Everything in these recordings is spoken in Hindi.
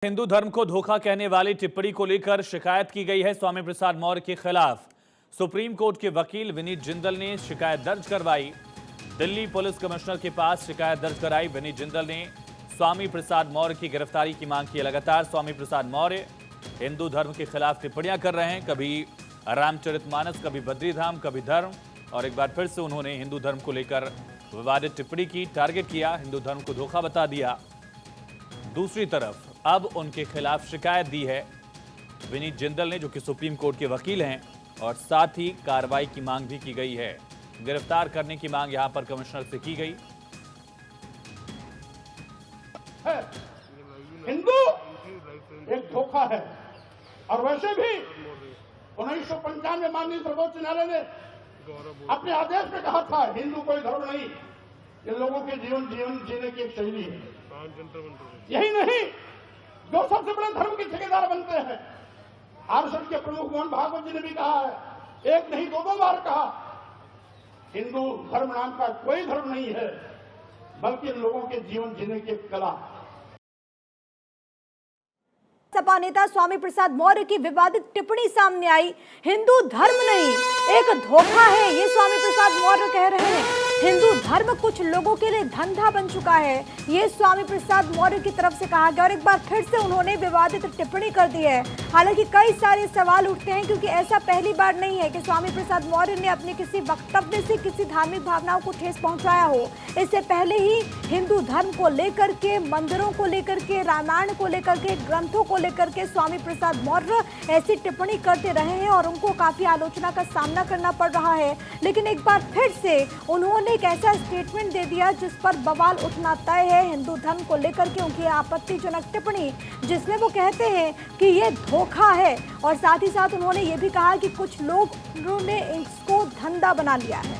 हिंदू धर्म को धोखा कहने वाली टिप्पणी को लेकर शिकायत की गई है स्वामी प्रसाद मौर्य के खिलाफ। सुप्रीम कोर्ट के वकील विनीत जिंदल ने शिकायत दर्ज करवाई। दिल्ली पुलिस कमिश्नर के पास शिकायत दर्ज कराई। विनीत जिंदल ने स्वामी प्रसाद मौर्य की गिरफ्तारी की मांग की। लगातार स्वामी प्रसाद मौर्य हिंदू धर्म के खिलाफ टिप्पणियां कर रहे हैं, कभी रामचरितमानस, कभी बद्रीधाम, कभी धर्म, और एक बार फिर से उन्होंने हिंदू धर्म को लेकर विवादित टिप्पणी की, टारगेट किया, हिंदू धर्म को धोखा बता दिया। दूसरी तरफ अब उनके खिलाफ शिकायत दी है विनीत जिंदल ने, जो कि सुप्रीम कोर्ट के वकील हैं, और साथ ही कार्रवाई की मांग भी की गई है। गिरफ्तार करने की मांग यहां पर कमिश्नर से की गई। हिंदू एक धोखा है, और वैसे भी 1995 माननीय सर्वोच्च न्यायालय ने अपने आदेश में कहा था हिंदू कोई धर्म नहीं, ये लोगों के जीवन जीने की एक शैली है। यही नहीं, जो सबसे बड़े धर्म के ठेकेदार बनते हैं, आरएसएस के प्रमुख मोहन भागवत जी ने भी कहा है, एक नहीं दो बार कहा, हिंदू धर्म नाम का कोई धर्म नहीं है, बल्कि लोगों के जीवन जीने की एक कला। सपा नेता स्वामी प्रसाद मौर्य की विवादित टिप्पणी सामने आई। हिंदू धर्म नहीं, एक धोखा है, ये स्वामी प्रसाद मौर्य कह रहे हैं। हिंदू धर्म कुछ लोगों के लिए धंधा बन चुका है, ये स्वामी प्रसाद मौर्य की तरफ से कहा गया, और एक बार फिर से उन्होंने विवादित टिप्पणी कर दी है। हालांकि कई सारे सवाल उठते हैं, क्योंकि ऐसा पहली बार नहीं है कि स्वामी प्रसाद मौर्य ने अपने किसी वक्तव्य से किसी धार्मिक भावनाओं को ठेस पहुंचाया हो। इससे पहले ही हिंदू धर्म को लेकर के, मंदिरों को लेकर के, रामायण को लेकर के, ग्रंथों को लेकर के स्वामी प्रसाद मौर्य ऐसी टिप्पणी करते रहे हैं, और उनको काफी आलोचना का सामना करना पड़ रहा है। लेकिन एक बार फिर से उन्होंने एक ऐसा स्टेटमेंट दे दिया जिस पर बवाल उठना तय है। हिंदू धर्म को लेकर के उनकी आपत्तिजनक टिप्पणी, जिसमें वो कहते हैं कि ये धोखा है, और साथ ही साथ उन्होंने ये भी कहा कि कुछ लोगों ने इसको धंधा बना लिया है।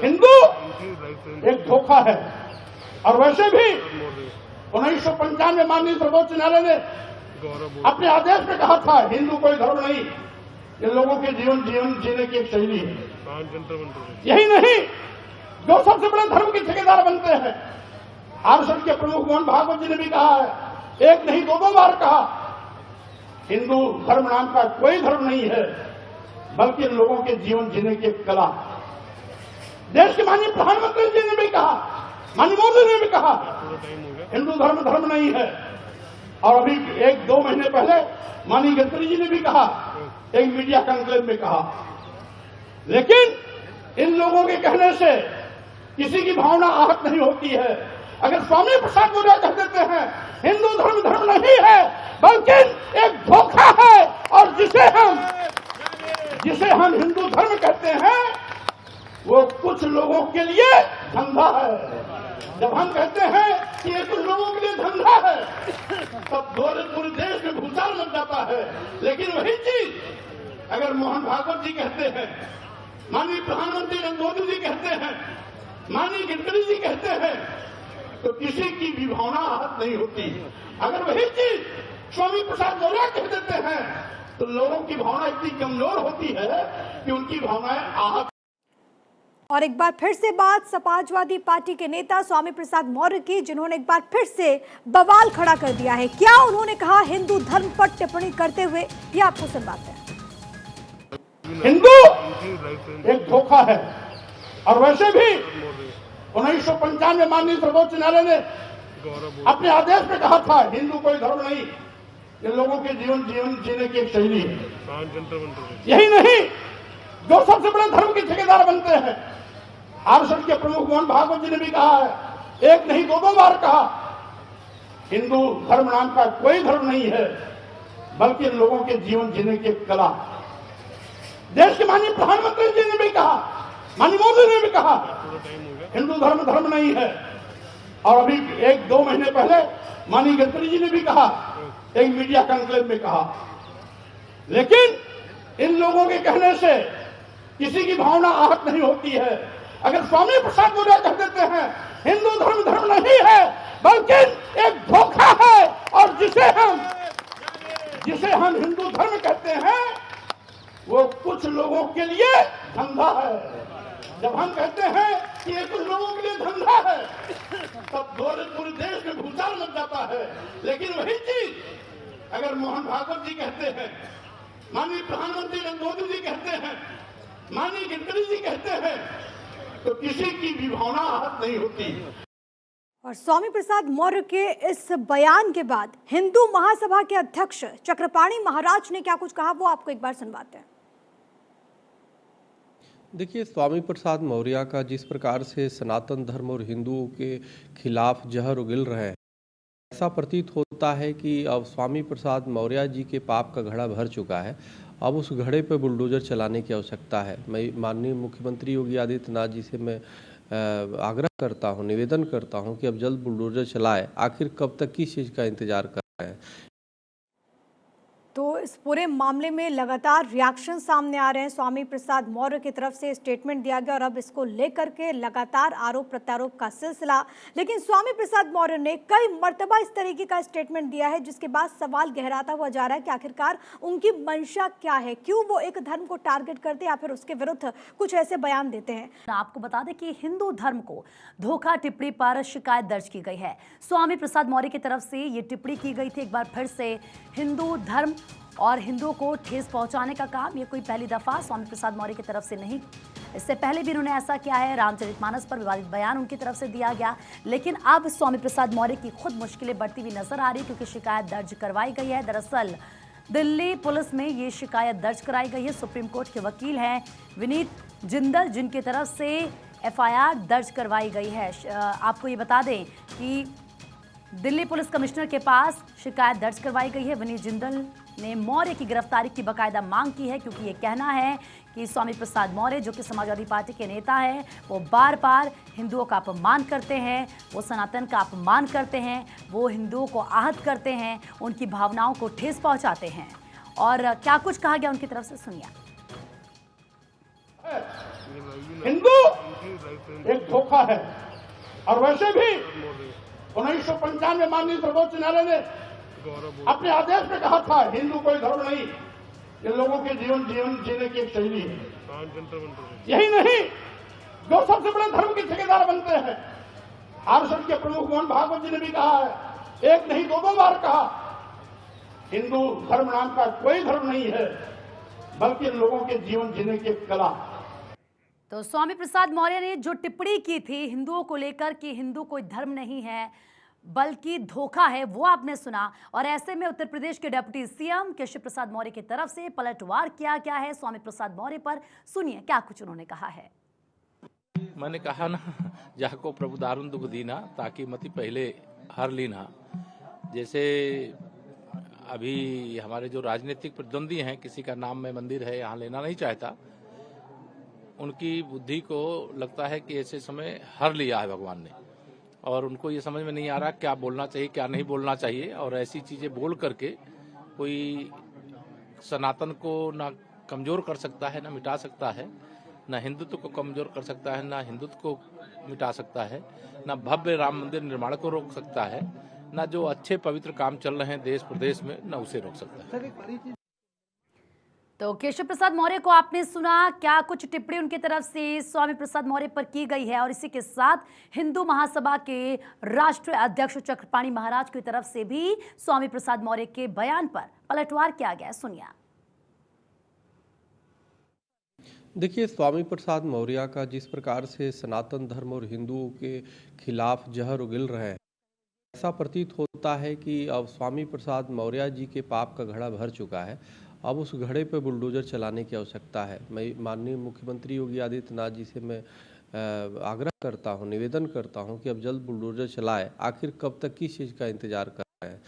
हिंदू एक धोखा है, और वैसे भी 1995 माननीय सर्वोच्च न्यायालय ने अपने आदेश में कहा था हिंदू कोई धर्म नहीं, ये लोगों के जीवन जीने की एक शैली है। यही नहीं, जो सबसे बड़े धर्म के ठेकेदार बनते हैं, आरएसएस के प्रमुख मोहन भागवत जी ने भी कहा है, एक नहीं दो बार कहा, हिंदू धर्म नाम का कोई धर्म नहीं है, बल्कि लोगों के जीवन जीने की एक कला। देश के माननीय प्रधानमंत्री जी ने भी कहा, माननीय मोदी ने भी कहा, हिंदू धर्म नहीं है, और अभी 1-2 महीने पहले माननीय गडकरी जी ने भी कहा, एक मीडिया कॉन्क्लेव में कहा। लेकिन इन लोगों के कहने से किसी की भावना आहत नहीं होती है। अगर स्वामी प्रसाद मौर्य कह देते हैं हिंदू धर्म नहीं है, बल्कि एक धोखा है, और जिसे हम हिंदू धर्म कहते हैं, वो कुछ लोगों के लिए धंधा है। जब हम कहते हैं कि ये कुछ लोगों के लिए धंधा है, तब पूरे देश में भूचाल मच जाता है। लेकिन वही चीज अगर मोहन भागवत जी कहते हैं, माननीय प्रधानमंत्री नरेंद्र मोदी जी कहते हैं, माननीय गडकरी जी कहते हैं, तो किसी की भी भावना आहत नहीं होती। अगर वही चीज स्वामी प्रसाद मौर्य कह देते हैं, तो लोगों की भावना इतनी कमजोर होती है कि उनकी भावनाएं आहत। और एक बार फिर से बात समाजवादी पार्टी के नेता स्वामी प्रसाद मौर्य की, जिन्होंने एक बार फिर से बवाल खड़ा कर दिया है। क्या उन्होंने कहा हिंदू धर्म पर टिप्पणी करते हुए, ये आपको सुनवाते हैं। हिंदू एक धोखा है, और वैसे भी 1995 माननीय सर्वोच्च न्यायालय ने अपने आदेश में कहा था हिंदू कोई धर्म नहीं, ये लोगों के जीवन जीने की एक शैली है। यही नहीं, जो सबसे बड़े धर्म के ठेकेदार बनते हैं, आरएसएस के प्रमुख मोहन भागवत जी ने भी कहा है, एक नहीं दो बार कहा, हिंदू धर्म नाम का कोई धर्म नहीं है, बल्कि लोगों के जीवन जीने की एक कला। देश के माननीय प्रधानमंत्री जी ने भी कहा, माननीय मोदी ने भी कहा, हिंदू धर्म नहीं है, और अभी 1-2 महीने पहले माननीय गडकरी जी ने भी कहा, एक मीडिया कॉन्क्लेव में कहा। लेकिन इन लोगों के कहने से किसी की भावना आहत नहीं होती है। अगर स्वामी प्रसाद मौर्य कह देते हैं हिंदू धर्म नहीं है, बल्कि एक धोखा है, और जिसे हम हिंदू धर्म कहते हैं, वो कुछ लोगों के लिए धंधा है। जब हम कहते हैं कि ये कुछ लोगों के लिए धंधा वही चीज अगर मोहन भागवत जी कहते हैं, माननीय प्रधानमंत्री नरेंद्र मोदी जी कहते हैं, माननीय गडकरी जी कहते हैं, तो किसी की भी भावना आहत नहीं होती। और स्वामी प्रसाद मौर्य के इस बयान के बाद हिंदू महासभा के अध्यक्ष चक्रपाणी महाराज ने क्या कुछ कहा, वो आपको एक बार सुनवाते हैं। देखिए, स्वामी प्रसाद मौर्य का जिस प्रकार से सनातन धर्म और हिंदुओं के खिलाफ जहर उगल रहे हैं, ऐसा प्रतीत होता है कि अब स्वामी प्रसाद मौर्य जी के पाप का घड़ा भर चुका है। अब उस घड़े पर बुलडोजर चलाने की आवश्यकता है। मैं माननीय मुख्यमंत्री योगी आदित्यनाथ जी से मैं आग्रह करता हूं, निवेदन करता हूं कि अब जल्द बुलडोजर चलाए। आखिर कब तक किस चीज़ का इंतजार कर रहे हैं। तो इस पूरे मामले में लगातार रिएक्शन सामने आ रहे हैं। स्वामी प्रसाद मौर्य की तरफ से स्टेटमेंट दिया गया और अब इसको लेकर के लगातार आरोप प्रत्यारोप का सिलसिला। लेकिन स्वामी प्रसाद मौर्य ने कई मर्तबा इस तरीके का स्टेटमेंट दिया है, जिसके बाद सवाल गहराता हुआ जा रहा है कि आखिरकार उनकी मंशा क्या है, क्यों वो एक धर्म को टारगेट करते हैं या फिर उसके विरुद्ध कुछ ऐसे बयान देते हैं। आपको बता दें कि हिंदू धर्म को धोखा टिप्पणी पर शिकायत दर्ज की गई है। स्वामी प्रसाद मौर्य की तरफ से ये टिप्पणी की गई थी। एक बार फिर से हिंदू धर्म और हिंदुओं को ठेस पहुंचाने का काम ये कोई पहली दफा स्वामी प्रसाद मौर्य की तरफ से नहीं, इससे पहले भी उन्होंने ऐसा किया है। रामचरितमानस पर विवादित बयान उनकी तरफ से दिया गया, लेकिन अब स्वामी प्रसाद मौर्य की खुद मुश्किलें बढ़ती हुई नजर आ रही है, क्योंकि शिकायत दर्ज करवाई गई है। दरअसल दिल्ली पुलिस में ये शिकायत दर्ज कराई गई है। सुप्रीम कोर्ट के वकील हैं विनीत जिंदल, जिनकी तरफ से एफआईआर दर्ज करवाई गई है। आपको ये बता दें कि दिल्ली पुलिस कमिश्नर के पास शिकायत दर्ज करवाई गई है। विनीत जिंदल ने मौर्य की गिरफ्तारी की बाकायदा मांग की है, क्योंकि ये कहना है कि स्वामी प्रसाद मौर्य, जो कि समाजवादी पार्टी के नेता हैं, वो बार बार हिंदुओं का अपमान करते हैं, वो सनातन का अपमान करते हैं, वो हिंदुओं को आहत करते हैं, उनकी भावनाओं को ठेस पहुंचाते हैं। और क्या कुछ कहा गया उनकी तरफ से, सुनिए। हिंदू एक धोखा है, और वैसे भी 1995 माननीय सर्वोच्च न्यायालय ने अपने आदेश में कहा था, हिंदू कोई धर्म नहीं, ये लोगों के जीवन जीने की एक शैली है। यही नहीं, जो सबसे बड़े धर्म के ठेकेदार बनते हैं, आरएसएस के प्रमुख मोहन भागवत जी ने भी कहा है, एक नहीं दो बार कहा, हिंदू धर्म नाम का कोई धर्म नहीं है, बल्कि लोगों के जीवन जीने की एक कला। तो स्वामी प्रसाद मौर्य ने जो टिप्पणी की थी हिंदुओं को लेकर कि हिंदू कोई धर्म नहीं है बल्कि धोखा है, वो आपने सुना। और ऐसे में उत्तर प्रदेश के डिप्टी सीएम केशव प्रसाद मौर्य की तरफ से पलटवार किया गया है स्वामी प्रसाद मौर्य पर। सुनिए क्या कुछ उन्होंने कहा है। मैंने कहा ना, जाको प्रभु दारुण दुख दीना, ताकि मति पहले हर लीना। जैसे अभी हमारे जो राजनीतिक प्रतिद्वंदी हैं, किसी का नाम में मंदिर है यहाँ लेना नहीं चाहता, उनकी बुद्धि को लगता है कि ऐसे समय हर लिया है भगवान ने, और उनको ये समझ में नहीं आ रहा क्या बोलना चाहिए क्या नहीं बोलना चाहिए। और ऐसी चीजें बोल करके कोई सनातन को ना कमजोर कर सकता है, ना मिटा सकता है, ना हिंदुत्व को कमजोर कर सकता है, ना हिंदुत्व को मिटा सकता है, ना भव्य राम मंदिर निर्माण को रोक सकता है, ना जो अच्छे पवित्र काम चल रहे हैं देश प्रदेश में, ना उसे रोक सकता है। तो केशव प्रसाद मौर्य को आपने सुना, क्या कुछ टिप्पणी उनकी तरफ से स्वामी प्रसाद मौर्य पर की गई है। और इसी के साथ हिंदू महासभा के राष्ट्रीय अध्यक्ष चक्रपाणी महाराज की तरफ से भी स्वामी प्रसाद मौर्य के बयान पर पलटवार किया गया, सुनिए। देखिए, स्वामी प्रसाद मौर्य का जिस प्रकार से सनातन धर्म और हिंदुओं के खिलाफ जहर उगल रहे हैं, ऐसा प्रतीत होता है कि अब स्वामी प्रसाद मौर्य जी के पाप का घड़ा भर चुका है। अब उस घड़े पर बुलडोजर चलाने की आवश्यकता है। मैं माननीय मुख्यमंत्री योगी आदित्यनाथ जी से मैं आग्रह करता हूं, निवेदन करता हूं कि अब जल्द बुलडोजर चलाए। आखिर कब तक किस चीज़ का इंतजार कर रहे हैं।